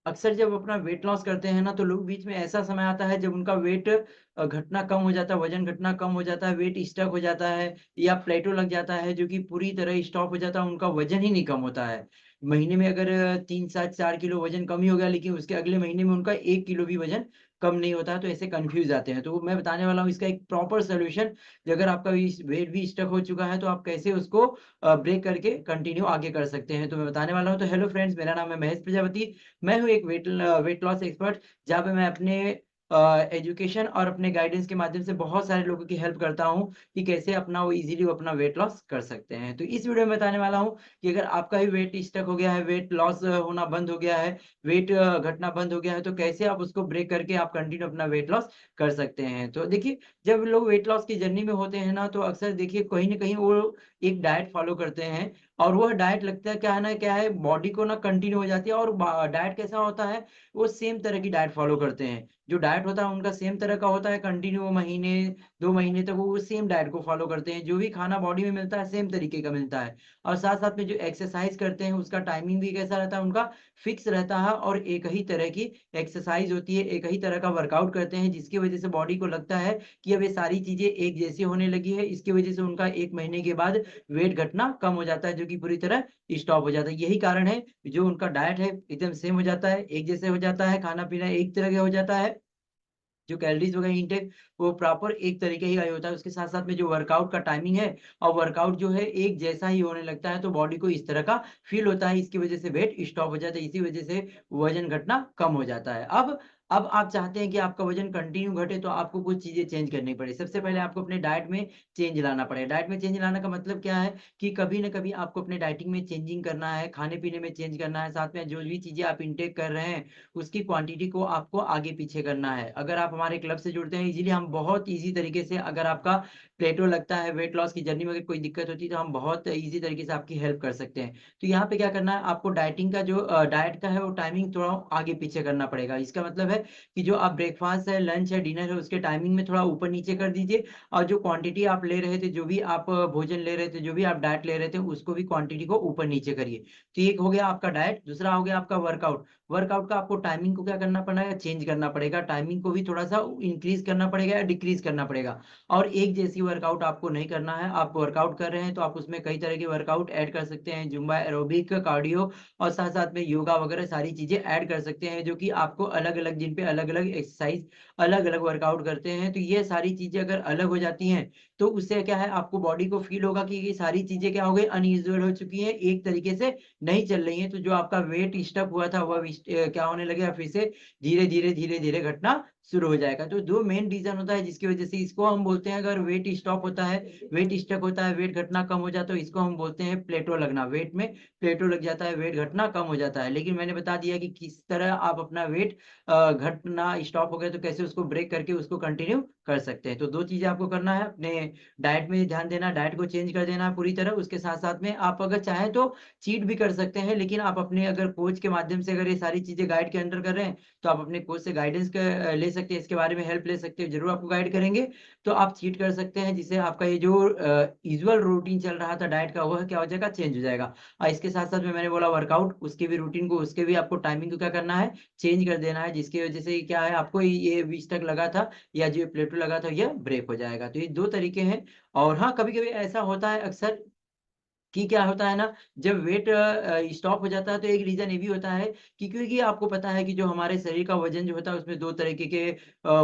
अक्सर जब अपना वेट लॉस करते हैं ना, तो लोग बीच में ऐसा समय आता है जब उनका वेट घटना कम हो जाता है, वज़न घटना कम हो जाता है, वेट स्टक हो जाता है या प्लेटो लग जाता है, जो कि पूरी तरह स्टॉप हो जाता है, उनका वज़न ही नहीं कम होता है। महीने में अगर 3 से 4 किलो वज़न कम ही हो गया, लेकिन उसके अगले महीने में उनका 1 किलो भी वज़न कम नहीं होता है, तो ऐसे कन्फ्यूज़ आते हैं। तो मैं बताने वाला हूँ इसका एक प्रॉपर सॉल्यूशन, कि अगर आपका इस वेट भी स्टक हो चुका है, तो आप कैसे उसको ब्रेक करके कंटिन्यू आगे कर सकते हैं। तो मैं बताने वाला हूँ। तो हेलो फ्रेंड्स, मेरा नाम है महेश प्रजापति। मैं हूँ एक वेट लॉस एक्सपर्ट, जहाँ पे मैं अपने एजुकेशन और अपने गाइडेंस के माध्यम से बहुत सारे लोगों की हेल्प करता हूँ कि कैसे अपना वो ईज़िली वो अपना वेट लॉस कर सकते हैं। तो इस वीडियो में बताने वाला हूँ कि अगर आपका भी वेट स्टक हो गया है, वेट लॉस होना बंद हो गया है, वेट घटना बंद हो गया है, तो कैसे आप उसको ब्रेक करके आप कंटिन्यू अपना वेट लॉस कर सकते हैं। तो देखिए, जब लोग वेट लॉस की जर्नी में होते हैं ना, तो अक्सर देखिए कहीं न कहीं वो एक डाइट फ़ॉलो करते हैं, और वह डाइट लगता है क्या है बॉडी को ना कंटिन्यू हो जाती है, और डाइट कैसा होता है, वो सेम तरह की डाइट फॉलो करते हैं। जो डाइट होता है उनका सेम तरह का होता है, कंटिन्यू महीने 2 महीने तक वो सेम डाइट को फॉलो करते हैं। जो भी खाना बॉडी में मिलता है सेम तरीके का मिलता है, और साथ-साथ में जो एक्सरसाइज़ करते हैं उसका टाइमिंग भी कैसा रहता है उनका, फिक्स रहता है, और एक ही तरह की एक्सरसाइज़ होती है, एक ही तरह का वर्कआउट करते हैं, जिसकी वज़ह से बॉडी को लगता है कि अब ये सारी चीज़ें एक जैसी होने लगी है। इसकी वज़ह से उनका 1 महीने के बाद वेट घटना कम हो जाता है, जो कि पूरी तरह स्टॉप हो जाता है। यही कारण है, जो उनका डाइट है एकदम सेम हो जाता है, एक जैसे हो जाता है, खाना-पीना एक तरह का हो जाता है, जो कैलोरीज़ वगैरह इनटेक वो प्रॉपर एक तरीके ही का ही होता है। उसके साथ-साथ में जो वर्कआउट का टाइमिंग है, और वर्कआउट जो है एक जैसा ही होने लगता है, तो बॉडी को इस तरह का फ़ील होता है, इसकी वज़ह से वेट स्टॉप हो जाता है, इसी वज़ह से वज़न घटना कम हो जाता है। अब आप चाहते हैं कि आपका वज़न कंटिन्यू घटे, तो आपको कुछ चीज़ें चेंज करनी पड़े। सबसे पहले आपको अपने डाइट में चेंज लाना पड़ेगा। डाइट में चेंज लाने का मतलब क्या है, कि कभी न कभी आपको अपने डाइटिंग में चेंजिंग करना है, खाने-पीने में चेंज करना है, साथ में जो भी चीज़ें आप इनटेक कर रहे हैं, उसकी क्वांटिटी को आपको आगे-पीछे करना है। अगर आप हमारे क्लब से जुड़ते हैं इज़िली, हम बहुत ईज़ी तरीके से, अगर आपका प्लेटो लगता है, वेट लॉस की जर्नी में अगर कोई दिक्कत होती है, तो हम बहुत ईज़ी तरीके से आपकी हेल्प कर सकते हैं। तो यहाँ पे क्या करना है, आपको डाइटिंग का जो डाइट का है वो टाइमिंग थोड़ा आगे-पीछे करना पड़ेगा। इसका मतलब है कि जो आप ब्रेकफ़ास्ट है, लंच है, डिनर है, उसके टाइमिंग में थोड़ा ऊपर-नीचे कर दीजिए, और जो क्वांटिटी आप ले रहे थे, जो भी आप भोजन ले रहे थे, जो भी आप डाइट ले रहे थे, उसको भी क्वांटिटी को ऊपर-नीचे करिए। तो एक हो गया आपका डाइट, दूसरा हो गया आपका वर्कआउट। वर्कआउट का आपको टाइमिंग को क्या करना पड़ेगा, चेंज करना पड़ेगा। टाइमिंग को भी थोड़ा-सा इंक्रीज़ करना पड़ेगा या डिक्रीज़ करना पड़ेगा। और एक जैसी वर्कआउट आपको नहीं करना है। आप वर्कआउट कर रहे हैं, तो आप उसमें कई तरह के वर्कआउट ऐड कर सकते हैं, ज़ुम्बा, एरोबिक, कार्डियो, और साथ-साथ में योगा वगैरह सारी चीज़ें ऐड कर सकते हैं, जो कि आपको अलग-अलग जिन पे अलग-अलग एक्सरसाइज़, अलग-अलग वर्कआउट करते हैं। तो ये सारी चीज़ें अगर अलग हो जाती हैं, तो उससे क्या है, आपको बॉडी को फ़ील होगा कि ये सारी चीज़ें क्या हो गई, अनयूजुअल हो चुकी हैं, एक तरीके से नहीं चल रही हैं। तो जो आपका वेट स्टक हुआ था, वह क्या होने लगेगा, फिर से धीरे-धीरे, धीरे-धीरे घटना शुरू हो जाएगा। तो 2 मेन रीज़न होता है जिसकी वज़ह से इसको हम बोलते हैं, अगर वेट स्टॉप होता है, वेट स्टक होता है, वेट घटना कम हो जाता है, तो इसको हम बोलते हैं प्लेटो लगना। वेट में प्लेटो लग जाता है, वेट घटना कम हो जाता है। लेकिन मैंने बता दिया कि किस तरह आप अपना वेट घटना स्टॉप हो गया, तो कैसे उसको ब्रेक करके उसको कंटिन्यू कर सकते हैं। तो 2 चीज़ें आपको करना है, अपने डाइट में ध्यान देना, डाइट को चेंज कर देना है पूरी तरह। उसके साथ-साथ में आप अगर चाहें तो चीट भी कर सकते हैं, लेकिन आप अपने अगर कोच के माध्यम से अगर ये सारी चीज़ें गाइड के अंडर कर रहे हैं, तो आप अपने कोच से गाइडेंस ले सकते हैं, इसके बारे में हेल्प ले सकते हैं, ज़रूर आपको गाइड करेंगे। तो आप चीट कर सकते हैं, जिससे आपका ये जो यूजुअल रूटीन चल रहा था डाइट का, वह क्या हो जाएगा, चेंज हो जाएगा। इसके साथ-साथ में मैंने बोला वर्कआउट, उसके भी रूटीन को, उसके भी आपको टाइमिंग को क्या करना है, चेंज कर देना है, जिसकी वजह से क्या है, आपको ये 20 तक लगा था, या जो प्लेटो लगा था, यह ब्रेक हो जाएगा। तो ये 2 तरीके हैं। और हाँ, कभी-कभी ऐसा होता है अक्सर, कि क्या होता है ना, जब वेट स्टॉप हो जाता है, तो एक रीज़न ये भी होता है कि, क्योंकि आपको पता है कि जो हमारे शरीर का वज़न जो होता है, उसमें 2 तरीके के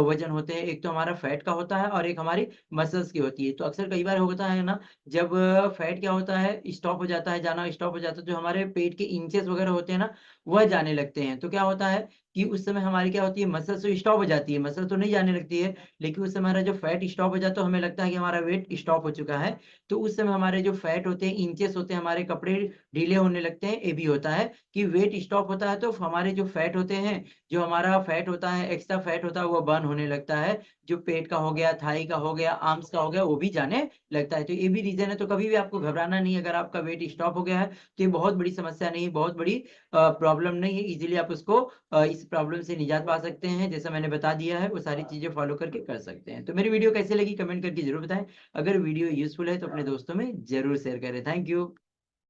वज़न होते हैं। एक तो हमारा फैट का होता है, और एक हमारी मसल्स की होती है। तो अक्सर कई बार होता है ना, जब फैट क्या होता है, स्टॉप हो जाता है, जाना स्टॉप हो जाता है, जो हमारे पेट के इंचेस वग़ैरह होते हैं ना, वह जाने लगते हैं। तो क्या होता है कि उस समय हमारी क्या होती है, मसल्स तो स्टॉप हो जाती है, मसल तो नहीं जाने लगती है, लेकिन उस समय हमारा जो फैट स्टॉप हो जाता है, तो हमें लगता है कि हमारा वेट स्टॉप हो चुका है। तो उस समय हमारे जो फैट होते हैं, इंचेस होते हैं, हमारे कपड़े ढीले होने लगते हैं। ये भी होता है कि वेट स्टॉप होता है, तो हमारे जो फैट होते हैं, जो हमारा फैट होता है, एक्स्ट्रा फैट होता है, वो बर्न होने लगता है। जो पेट का हो गया, थाई का हो गया, आर्म्स का हो गया, वो भी जाने लगता है। तो ये भी रीज़न है, तो कभी भी आपको घबराना नहीं है, अगर आपका वेट स्टॉप हो गया है, तो ये बहुत बड़ी समस्या नहीं है, बहुत बड़ी प्रॉब्लम नहीं है। ईज़िली आप उसको इस प्रॉब्लम से निजात पा सकते हैं। जैसा मैंने बता दिया है, वो सारी चीज़ें फ़ॉलो करके कर सकते हैं। तो मेरी वीडियो कैसी लगी, कमेंट करके ज़रूर बताएँ। अगर वीडियो यूज़फुल है, तो अपने दोस्तों में ज़रूर शेयर करें। Thank you.